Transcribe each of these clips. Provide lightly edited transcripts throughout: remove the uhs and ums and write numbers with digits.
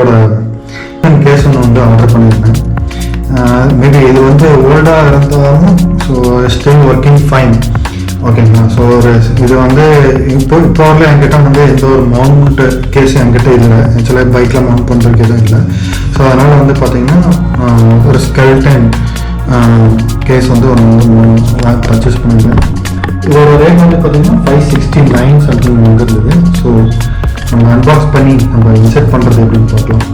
இதோட கேஸ் ஒன்று வந்து ஆர்டர் பண்ணியிருந்தேன். மேபி இது வந்து ஓல்டாக இருந்தாலும் ஸோ ஸ்டில் ஒர்க்கிங் ஃபைன். ஓகேங்களா. ஸோ இது வந்து இப்போ வரல என்கிட்ட வந்து எந்த ஒரு மவுண்ட் கேஸ் என்கிட்ட இல்லை. ஆக்சுவலாக பைக்கில் மவுண்ட் பண்ணுறதுக்கு எதுவும் இல்லை. ஸோ அதனால் வந்து பார்த்தீங்கன்னா ஒரு ஸ்கெல்டன் கேஸ் வந்து ஒன்று பர்ச்சேஸ் பண்ணியிருந்தேன். இதோட ரேட் வந்து பார்த்தீங்கன்னா 569 சம்திங் வந்துருந்தது. ஸோ நம்ம அன்பாக்ஸ் பண்ணி நம்ம இன்செர்ட் பண்ணுறது எப்படின்னு பார்க்கலாம்.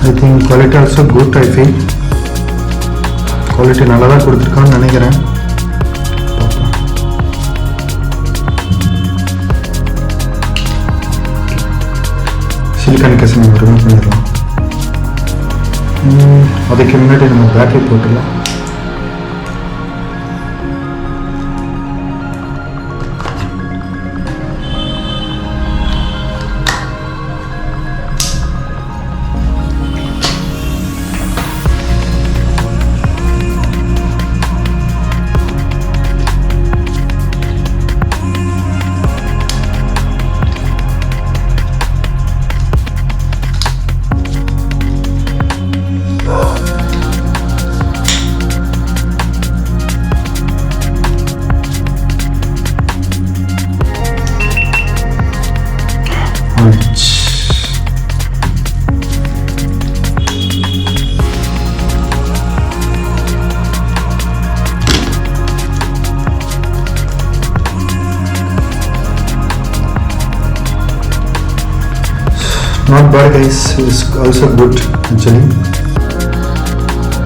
I think quality also good. I feel quality நல்லா தான் கொடுத்துருக்கான்னு நினைக்கிறேன். சிலிக்கான் கேஸ் நம்ம ரிமூவ் பண்ணிடலாம். அதுக்கு முன்னாடி நம்ம பேட்டரி போட்டுடலாம். Not bad guys, it's also good actually.